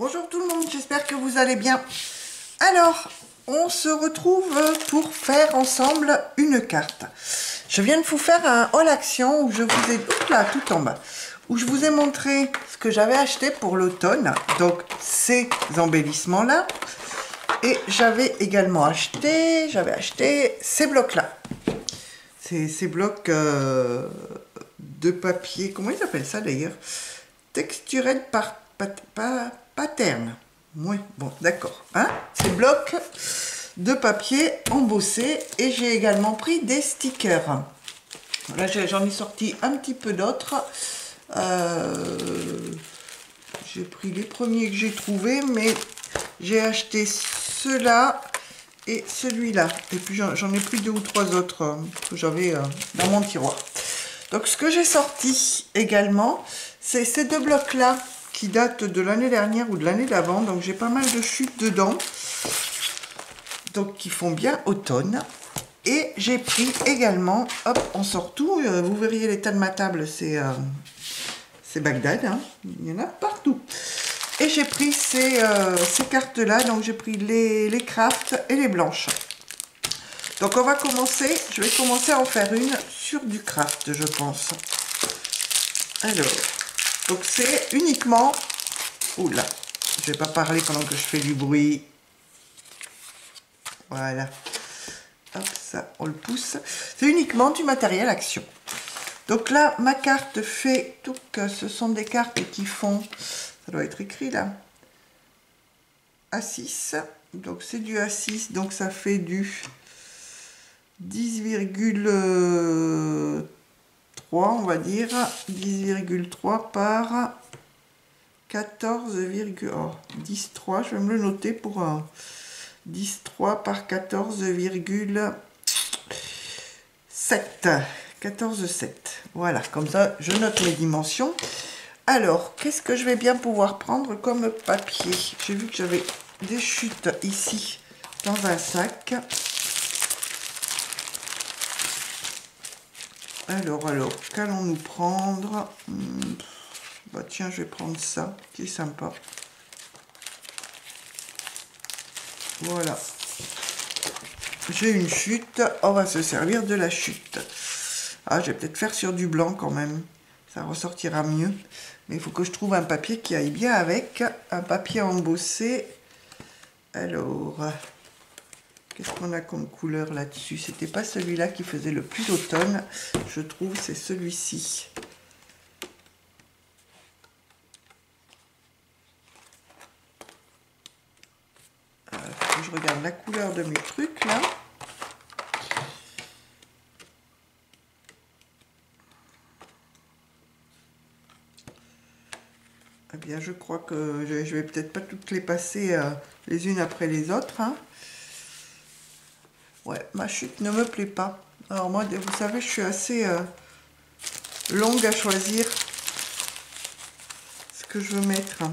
Bonjour tout le monde, j'espère que vous allez bien. Alors, on se retrouve pour faire ensemble une carte. Je viens de vous faire un haul action où je vous ai... Oups là, tout en bas. Où je vous ai montré ce que j'avais acheté pour l'automne. Donc, ces embellissements-là. Et j'avais également acheté... ces blocs-là. Ces blocs de papier... Comment ils appellent ça d'ailleurs? Texturel par... pattern. Oui, bon, d'accord. Hein, ces blocs de papier embossés. Et j'ai également pris des stickers. Là, j'en ai sorti un petit peu d'autres. J'ai pris les premiers que j'ai trouvés, mais j'ai acheté ceux-là et celui-là. Et puis, j'en ai pris 2 ou 3 autres que j'avais dans mon tiroir. Donc, ce que j'ai sorti également, c'est ces 2 blocs-là qui datent de l'année dernière ou de l'année d'avant. Donc, j'ai pas mal de chutes dedans. Donc, qui font bien automne. Et j'ai pris également, hop, on sort tout. Vous verriez l'état de ma table, c'est Bagdad. Hein. Il y en a partout. Et j'ai pris ces cartes-là. Donc, j'ai pris les crafts et les blanches. Donc, on va commencer. Je vais commencer à en faire une sur du craft, je pense. Alors, donc c'est uniquement... Oula, je vais pas parler pendant que je fais du bruit. Voilà. Hop, ça, on le pousse. C'est uniquement du matériel action. Donc là, ma carte fait... Donc, ce sont des cartes qui font... Ça doit être écrit là. A6. Donc, c'est du A6. Donc, ça fait du 10,3, on va dire. 10,3 par 14, oh, 10,3. Je vais me le noter pour... 10,3 par 14,7. 14,7. Voilà, comme ça, je note les dimensions. Alors, qu'est-ce que je vais bien pouvoir prendre comme papier? J'ai vu que j'avais des chutes ici dans un sac. Alors, qu'allons-nous prendre? Bah tiens, je vais prendre ça, qui est sympa. Voilà. J'ai une chute, on va se servir de la chute. Ah, je vais peut-être faire sur du blanc quand même. Ça ressortira mieux. Mais il faut que je trouve un papier qui aille bien avec. Un papier embossé. Alors, qu'est-ce qu'on a comme couleur là-dessus? C'était pas celui-là qui faisait le plus automne. Je trouve c'est celui-ci. Je regarde la couleur de mes trucs là. Eh bien, je crois que je vais peut-être pas toutes les passer les unes après les autres. Hein. Ouais, ma chute ne me plaît pas. Alors moi, vous savez, je suis assez longue à choisir ce que je veux mettre.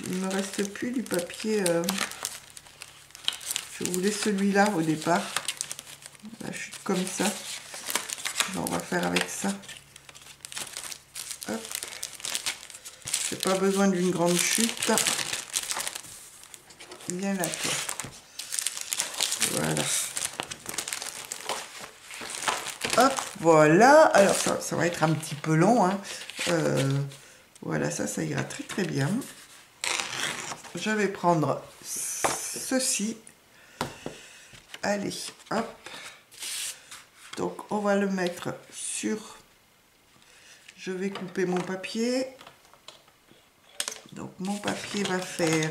Il ne me reste plus du papier. Je voulais celui-là au départ. La chute comme ça. Alors, on va faire avec ça. Hop. J'ai pas besoin d'une grande chute. Viens là, toi. Voilà. Hop, voilà. Alors, ça va être un petit peu long. Hein. Voilà, ça ira très très bien. Je vais prendre ceci. Allez, hop. Donc, on va le mettre sur... Je vais couper mon papier. Donc, mon papier va faire...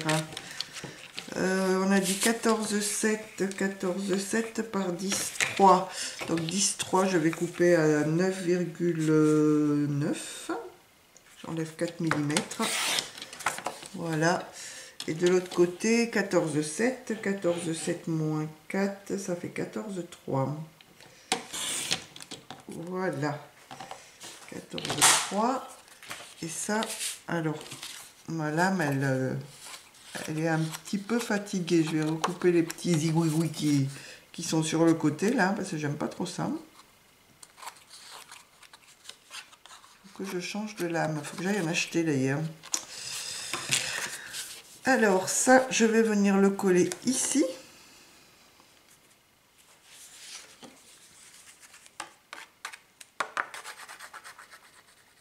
on a dit 14,7 par 10,3. Donc, 10,3, je vais couper à 9,9. J'enlève 4 mm. Voilà. Et de l'autre côté, 14,7. 14,7 moins 4, ça fait 14,3. Voilà. 14,3. Et ça, alors, ma lame, elle est un petit peu fatiguée. Je vais recouper les petits zigouigouis qui sont sur le côté, là, parce que j'aime pas trop ça. Faut que je change de lame. Faut que j'aille en acheter, d'ailleurs. Alors ça, je vais venir le coller ici.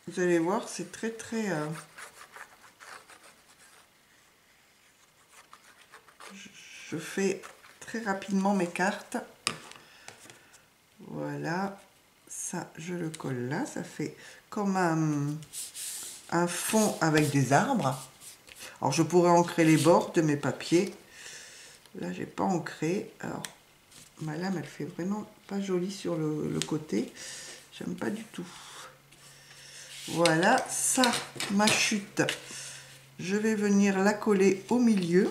Vous allez voir, c'est très je fais très rapidement mes cartes. Voilà, ça je le colle là, ça fait comme un fond avec des arbres. Alors je pourrais ancrer les bords de mes papiers. Là j'ai pas ancré. Alors ma lame elle fait vraiment pas jolie sur le côté. J'aime pas du tout. Voilà, ça, ma chute, je vais venir la coller au milieu.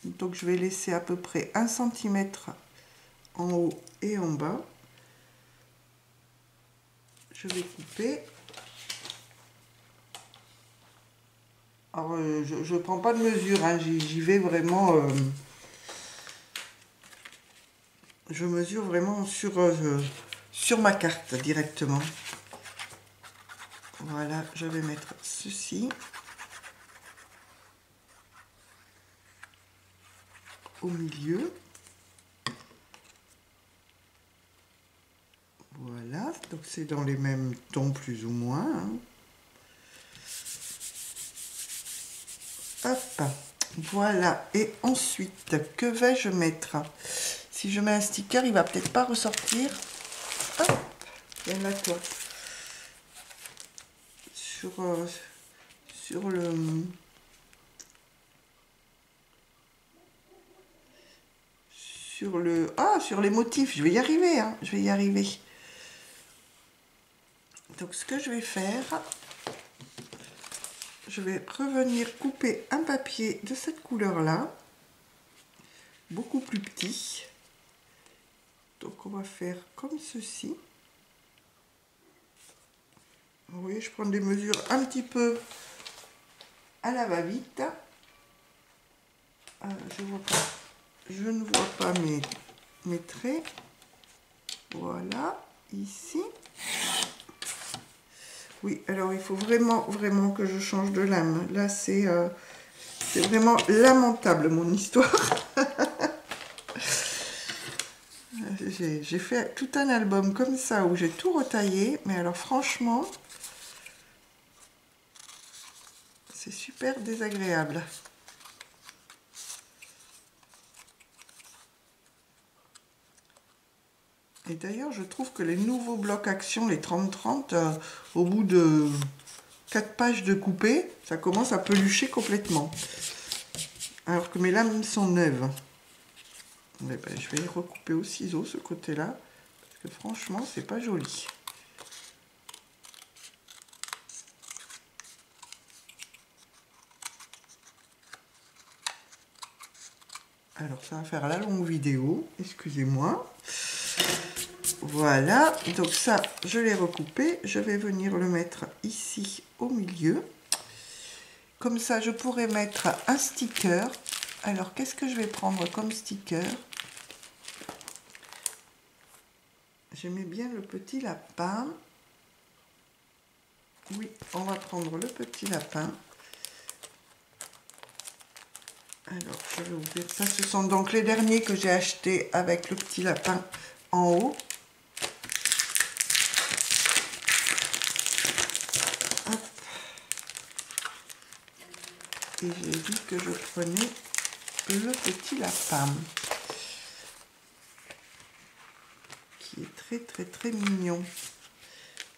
Donc je vais laisser à peu près 1 cm en haut et en bas. Je vais couper. Alors je ne prends pas de mesure, hein, j'y vais vraiment. Je mesure vraiment sur ma carte directement. Voilà, je vais mettre ceci au milieu. Voilà, donc c'est dans les mêmes tons plus ou moins. Hein. Hop, voilà. Et ensuite, que vais-je mettre? Si je mets un sticker, il va peut-être pas ressortir. Hop, viens là toi. Sur les motifs. Je vais y arriver, hein, je vais y arriver. Donc ce que je vais faire, je vais revenir couper un papier de cette couleur là, beaucoup plus petit. Donc on va faire comme ceci. Vous voyez, je prends des mesures un petit peu à la va-vite. Je ne vois pas mes traits. Voilà, ici. Oui, alors il faut vraiment que je change de lame. Là, c'est vraiment lamentable, mon histoire. J'ai fait tout un album comme ça, où j'ai tout retaillé. Mais alors, franchement, c'est super désagréable. Et d'ailleurs, je trouve que les nouveaux blocs action, les 30-30, au bout de 4 pages de coupé, ça commence à pelucher complètement. Alors que mes lames sont neuves. Eh ben, je vais recouper au ciseau ce côté-là, parce que franchement, c'est pas joli. Alors, ça va faire la longue vidéo, excusez-moi. Voilà, donc ça, je l'ai recoupé. Je vais venir le mettre ici au milieu. Comme ça, je pourrais mettre un sticker. Alors, qu'est-ce que je vais prendre comme sticker? J'aimais bien le petit lapin. Oui, on va prendre le petit lapin. Alors, je vais ouvrir ça. Ce sont donc les derniers que j'ai achetés avec le petit lapin en haut. Hop. Et j'ai dit que je prenais le petit lapin. Qui est très mignon.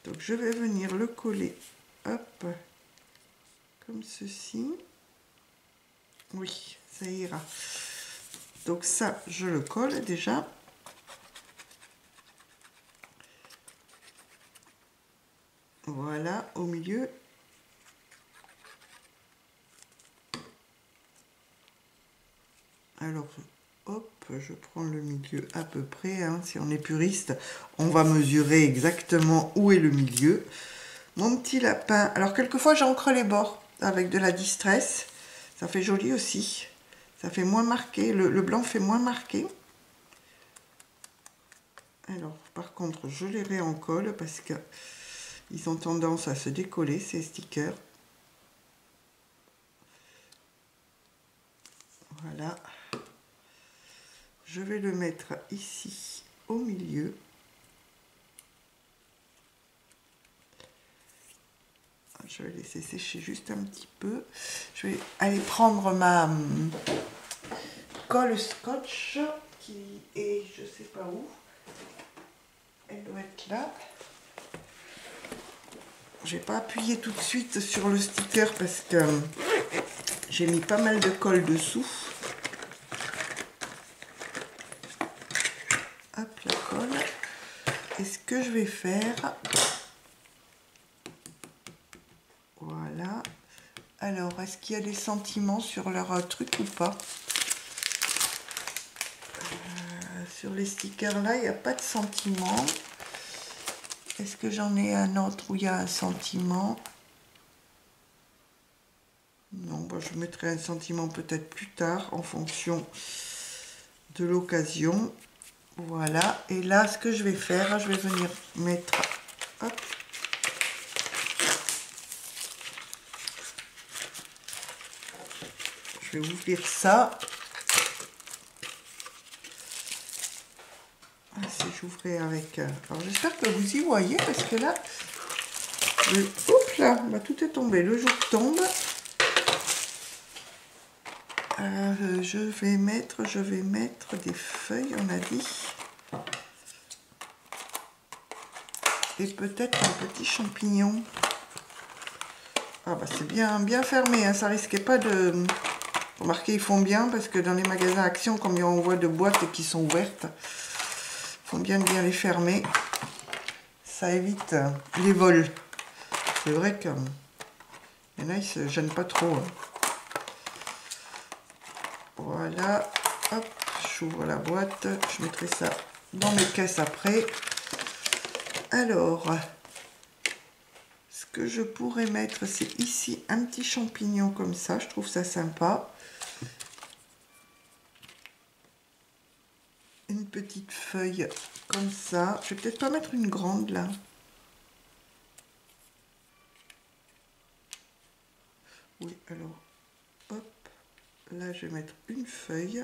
Donc, je vais venir le coller. Hop. Comme ceci. Oui, ça ira. Donc ça, je le colle déjà. Voilà, au milieu. Alors, hop, je prends le milieu à peu près. Hein. Si on est puriste, on va mesurer exactement où est le milieu. Mon petit lapin. Alors, quelquefois, j'encre les bords avec de la distress. Ça fait joli aussi. Ça fait moins marqué. Le blanc fait moins marqué. Alors, par contre, je les réencolle parce que ils ont tendance à se décoller, ces stickers. Voilà. Je vais le mettre ici au milieu. Je vais laisser sécher juste un petit peu. Je vais aller prendre ma colle scotch qui est, je sais pas où. Elle doit être là. Je vais pas appuyer tout de suite sur le sticker parce que j'ai mis pas mal de colle dessous. Hop, la colle. Et ce que je vais faire... Voilà. Alors, est-ce qu'il y a des sentiments sur leur truc ou pas? Sur les stickers là, il n'y a pas de sentiment. Est-ce que j'en ai un autre où il y a un sentiment? Non, bah, je mettrai un sentiment peut-être plus tard en fonction de l'occasion. Voilà. Et là, ce que je vais faire, je vais venir mettre... Hop. Je vais ouvrir ça. Si j'ouvrais avec... Alors j'espère que vous y voyez parce que là... Oups là, bah, tout est tombé. Le jour tombe. Je vais mettre des feuilles, on a dit. Et peut-être un petit champignon. Ah bah c'est bien fermé, hein, ça risquait pas de... Remarquez, ils font bien parce que dans les magasins Action, comme on voit de boîtes qui sont ouvertes, ils font bien les fermer. Ça évite les vols. C'est vrai que il y en a, ils se gênent pas trop. Hein. Voilà, hop, j'ouvre la boîte, je mettrai ça dans mes caisses après. Alors, ce que je pourrais mettre, c'est ici un petit champignon comme ça, je trouve ça sympa. Une petite feuille comme ça. Je vais peut-être pas mettre une grande là. Oui, alors, hop, là je vais mettre une feuille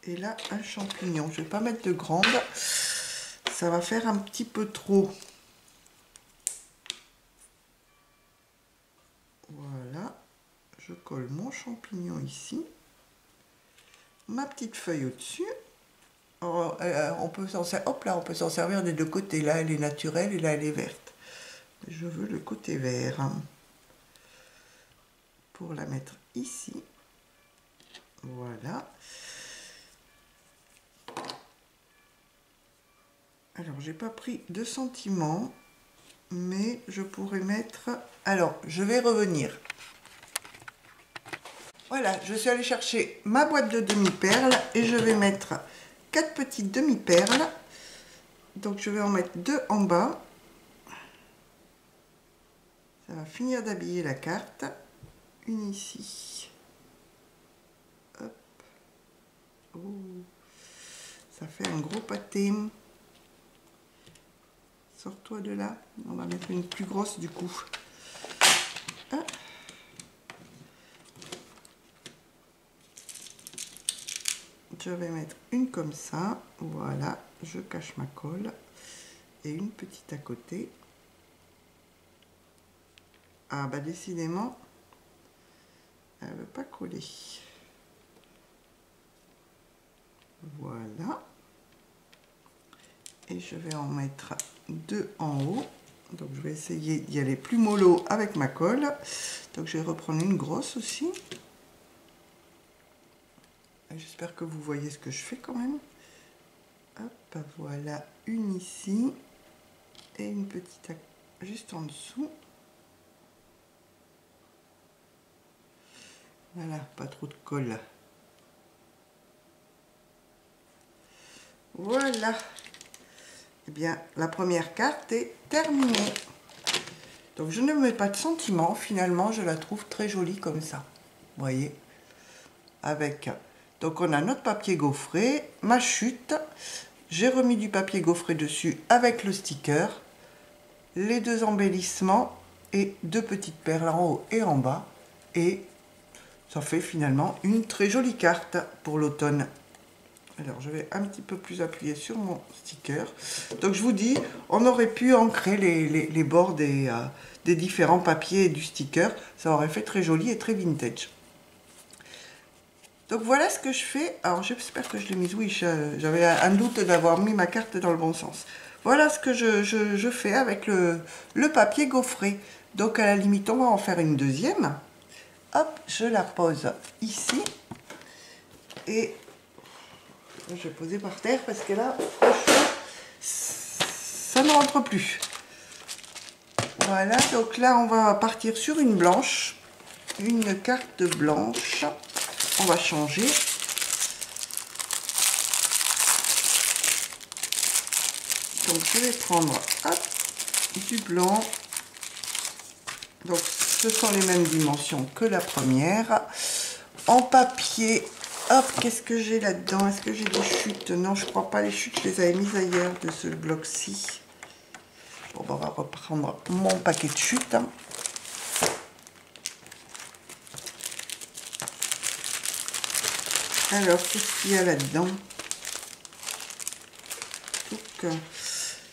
et là un champignon. Je vais pas mettre de grande, ça va faire un petit peu trop. Voilà, je colle mon champignon ici, ma petite feuille au-dessus. On peut s'en servir des deux côtés. Là, elle est naturelle et là, elle est verte. Je veux le côté vert. Pour la mettre ici. Voilà. Alors, j'ai pas pris de sentiments, mais je pourrais mettre... Alors, je vais revenir. Voilà, je suis allée chercher ma boîte de demi-perles et je vais mettre 4 petites demi-perles. Donc, je vais en mettre 2 en bas. Ça va finir d'habiller la carte. Une ici. Hop. Oh. Ça fait un gros pâté. Sors-toi de là. On va mettre une plus grosse du coup. Ah. Je vais mettre une comme ça. Voilà. Je cache ma colle. Et une petite à côté. Ah bah décidément, elle ne veut pas coller. Voilà. Et je vais en mettre 2 en haut. Donc je vais essayer d'y aller plus mollo avec ma colle. Donc je vais reprendre une grosse aussi. J'espère que vous voyez ce que je fais quand même. Hop, voilà une ici. Et une petite juste en dessous. Voilà, pas trop de colle. Voilà. Eh bien, la première carte est terminée. Donc, je ne mets pas de sentiment. Finalement, je la trouve très jolie comme ça. Vous voyez. Avec... Donc, on a notre papier gaufré, ma chute. J'ai remis du papier gaufré dessus avec le sticker. Les 2 embellissements et 2 petites perles en haut et en bas. Et ça fait finalement une très jolie carte pour l'automne. Alors je vais un petit peu plus appuyer sur mon sticker. Donc je vous dis, on aurait pu ancrer les bords des différents papiers et du sticker. Ça aurait fait très joli et très vintage. Donc voilà ce que je fais. Alors j'espère que je l'ai mise. Oui, j'avais un doute d'avoir mis ma carte dans le bon sens. Voilà ce que je fais avec le papier gaufré. Donc à la limite, on va en faire une deuxième. Hop, je la pose ici. Et je vais poser par terre parce que là, ça ne rentre plus. Voilà, donc là, on va partir sur une blanche. Une carte blanche. On va changer. Donc je vais prendre hop, du blanc. Donc ce sont les mêmes dimensions que la première. En papier, hop, qu'est-ce que j'ai là-dedans? Est-ce que j'ai des chutes? Non, je crois pas, les chutes, je les avais mises ailleurs de ce bloc-ci. Bon, on va reprendre mon paquet de chutes. Alors, qu'est-ce qu'il y a là-dedans?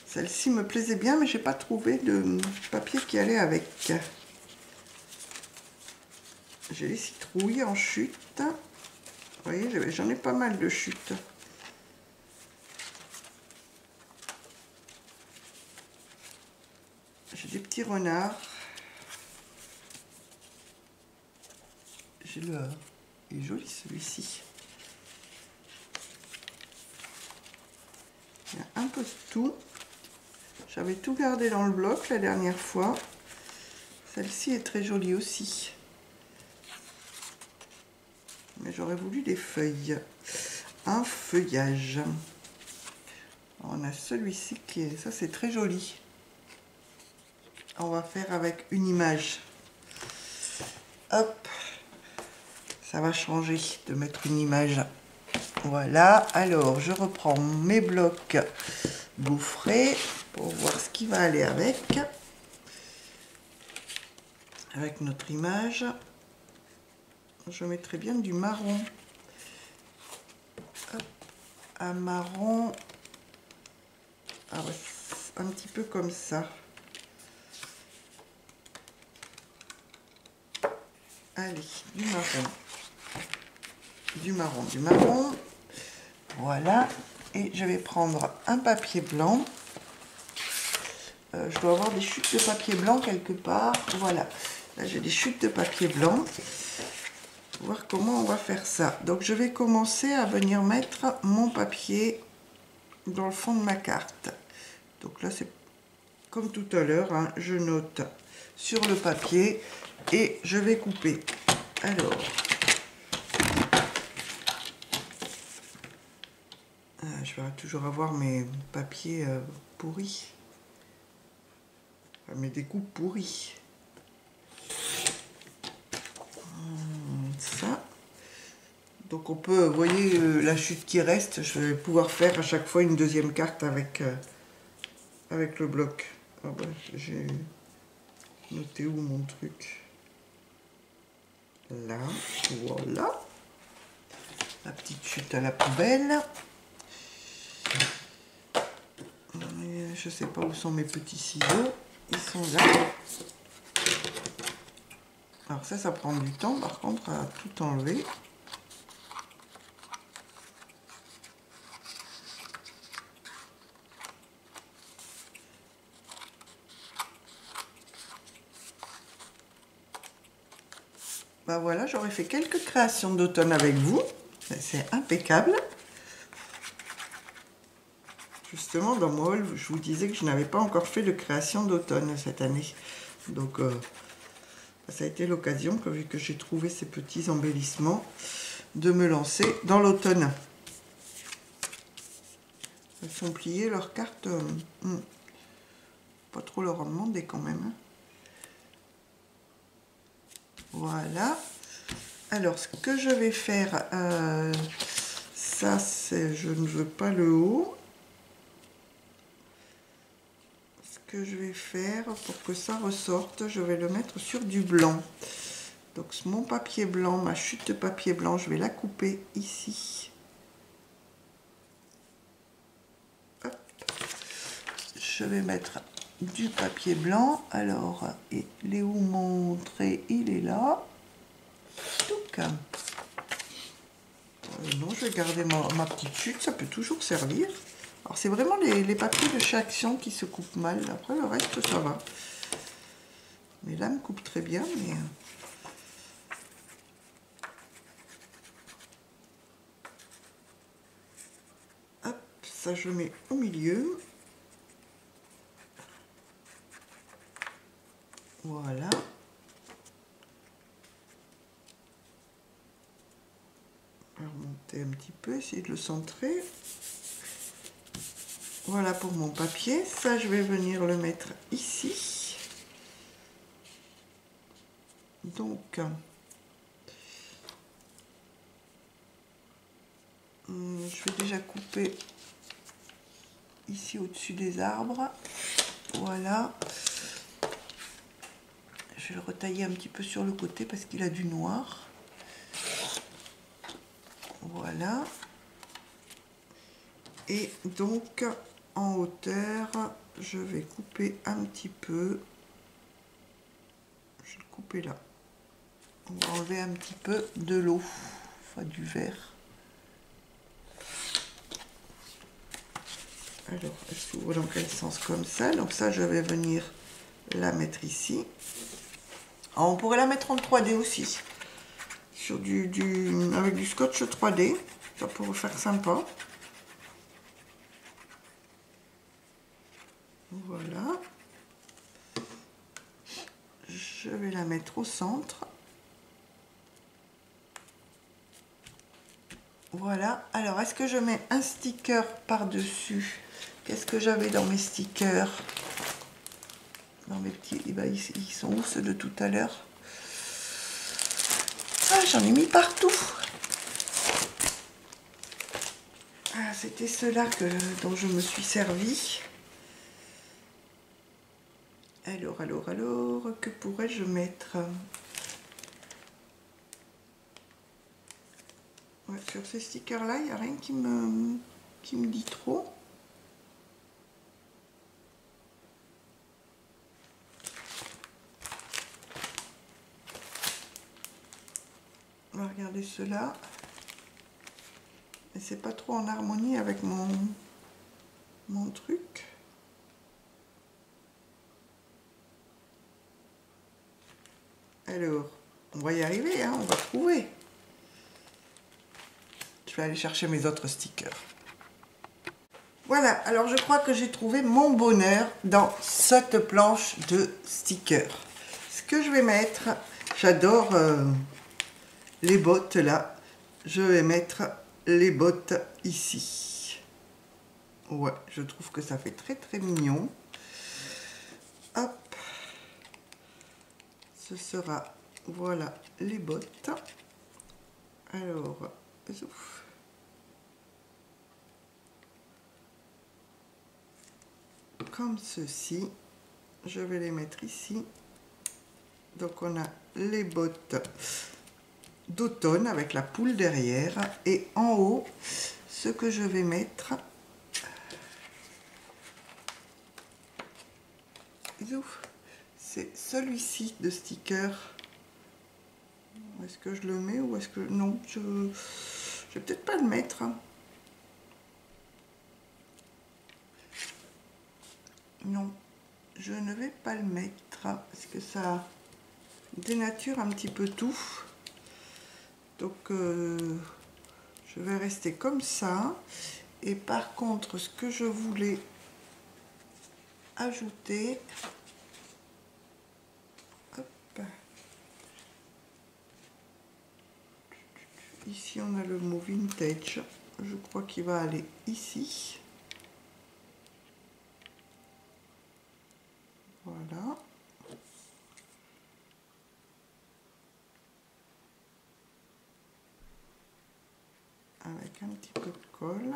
Celle-ci me plaisait bien, mais j'ai pas trouvé de papier qui allait avec. J'ai les citrouilles en chute. Vous voyez, j'en ai pas mal de chutes. J'ai des petits renards. J'ai il est joli celui-ci. Il y a un peu de tout. J'avais tout gardé dans le bloc la dernière fois. Celle-ci est très jolie aussi. Mais j'aurais voulu des feuilles. Un feuillage. On a celui-ci qui est... Ça, c'est très joli. On va faire avec une image. Hop. Ça va changer de mettre une image. Voilà. Alors, je reprends mes blocs gaufrés pour voir ce qui va aller avec. Avec notre image. Je mettrai bien du marron. Hop. Un marron. Ah ouais, un petit peu comme ça. Allez, du marron. Du marron, du marron. Voilà. Et je vais prendre un papier blanc. Je dois avoir des chutes de papier blanc quelque part. Voilà. Là, j'ai des chutes de papier blanc. Voir comment on va faire ça. Donc, je vais commencer à venir mettre mon papier dans le fond de ma carte. Donc là, c'est comme tout à l'heure, hein, je note sur le papier et je vais couper. Alors, je vais toujours avoir mes papiers pourris, mes découpes pourries. Ça. Donc on peut, vous voyez la chute qui reste, je vais pouvoir faire à chaque fois une deuxième carte avec, avec le bloc. Ah ben, j'ai noté où mon truc? Là, voilà. La petite chute à la poubelle. Je sais pas où sont mes petits ciseaux. Ils sont là. Alors ça prend du temps par contre à tout enlever. Ben voilà, j'aurais fait quelques créations d'automne avec vous. C'est impeccable. Justement, dans mon haul, je vous disais que je n'avais pas encore fait de création d'automne cette année. Donc, ça a été l'occasion, vu que j'ai trouvé ces petits embellissements, de me lancer dans l'automne. Elles sont pliées, leurs cartes. Pas trop leur en demander quand même. Voilà. Alors, ce que je vais faire, ça, c'est, je ne veux pas le haut. Ce que je vais faire, pour que ça ressorte, je vais le mettre sur du blanc. Donc mon papier blanc, ma chute de papier blanc, je vais la couper ici. Hop. Je vais mettre du papier blanc. Alors, il est où mon trait? Il est là. Donc, non, je vais garder ma petite chute, ça peut toujours servir. Alors c'est vraiment les papiers de chez Action qui se coupent mal. Après le reste ça va. Mais là me coupe très bien. Mais hop, ça je mets au milieu. Voilà. Je vais remonter un petit peu, essayer de le centrer. Voilà pour mon papier. Ça je vais venir le mettre ici. Donc je vais déjà couper ici au-dessus des arbres. Voilà. Je vais le retailler un petit peu sur le côté parce qu'il a du noir. Voilà. Et donc en hauteur, je vais couper un petit peu. Je vais le couper là. On va enlever un petit peu de l'eau, enfin du verre. Alors, elle s'ouvre dans quel sens? Comme ça. Donc ça, je vais venir la mettre ici. Alors, on pourrait la mettre en 3D aussi. Sur avec du scotch 3D. Ça pourrait faire sympa. Voilà. Je vais la mettre au centre. Voilà. Alors, est-ce que je mets un sticker par-dessus? Qu'est-ce que j'avais dans mes stickers? Dans mes petits... Eh ben, ils sont où ceux de tout à l'heure? Ah, j'en ai mis partout. Ah, c'était ceux-là dont je me suis servi. Alors, que pourrais-je mettre? Ouais, sur ces stickers-là, il n'y a rien qui me dit trop. On va regarder ceux-là. Et c'est pas trop en harmonie avec mon truc. Alors, on va y arriver, hein, on va trouver. Je vais aller chercher mes autres stickers. Voilà, alors je crois que j'ai trouvé mon bonheur dans cette planche de stickers. Ce que je vais mettre, j'adore les bottes là. Je vais mettre les bottes ici. Ouais, je trouve que ça fait très très mignon. Hop. Ce sera, voilà, les bottes. Alors, ouf. Comme ceci, je vais les mettre ici. Donc on a les bottes d'automne avec la poule derrière, et en haut ce que je vais mettre, c'est celui-ci de sticker. Est-ce que je le mets ou est-ce que non, je vais peut-être pas le mettre. Non, je ne vais pas le mettre parce que ça dénature un petit peu tout. Donc je vais rester comme ça. Et par contre, ce que je voulais ajouter, hop, ici on a le mot vintage, je crois qu'il va aller ici. Voilà. Avec un petit peu de colle.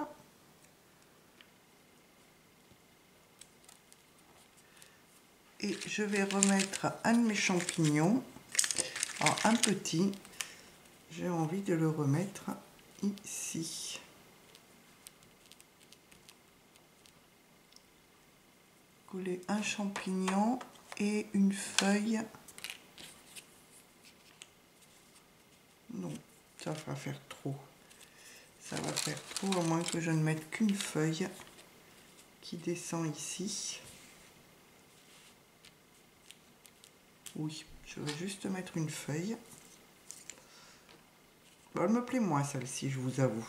Et je vais remettre un de mes champignons Alors, un petit, j'ai envie de le remettre ici. Coller un champignon et une feuille. Non, ça va faire trop. Ça va faire trop, à moins que je ne mette qu'une feuille qui descend ici. Oui, je vais juste mettre une feuille. Bon, elle me plaît moins celle-ci, je vous avoue.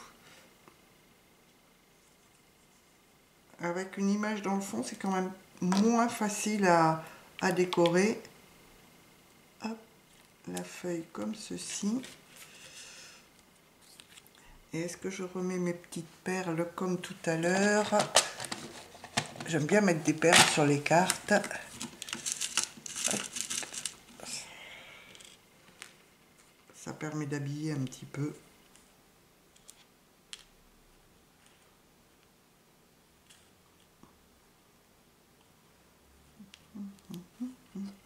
Avec une image dans le fond, c'est quand même moins facile à décorer. Hop, la feuille comme ceci. Et est-ce que je remets mes petites perles comme tout à l'heure? J'aime bien mettre des perles sur les cartes. Hop. Ça permet d'habiller un petit peu.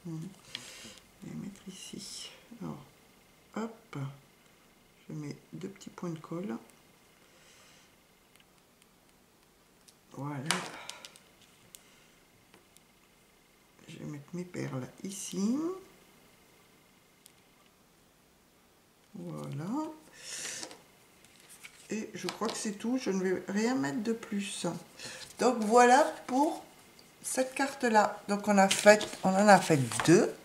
Je vais mettre ici. Alors, hop, je mets 2 petits points de colle. Voilà. Je vais mettre mes perles ici. Voilà. Et je crois que c'est tout. Je ne vais rien mettre de plus. Donc voilà pour cette carte là. Donc on en a fait 2.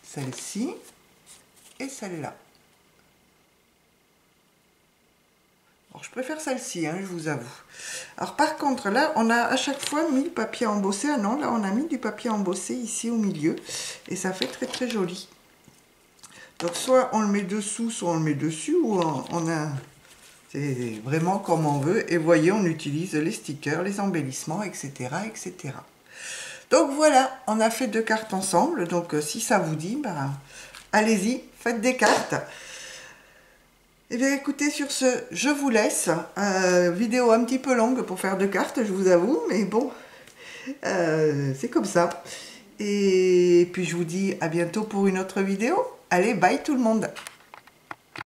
Celle-ci et celle-là. Alors je préfère celle-ci, hein, je vous avoue. Alors par contre là, on a à chaque fois mis le papier embossé. Ah non, là on a mis du papier embossé ici au milieu. Et ça fait très très joli. Donc soit on le met dessous, soit on le met dessus. Ou on a... C'est vraiment comme on veut. Et voyez, on utilise les stickers, les embellissements, etc. etc. Donc voilà, on a fait 2 cartes ensemble. Donc si ça vous dit, ben, allez-y, faites des cartes. Et bien écoutez, sur ce, je vous laisse. Vidéo un petit peu longue pour faire 2 cartes, je vous avoue. Mais bon, c'est comme ça. Et puis je vous dis à bientôt pour une autre vidéo. Allez, bye tout le monde!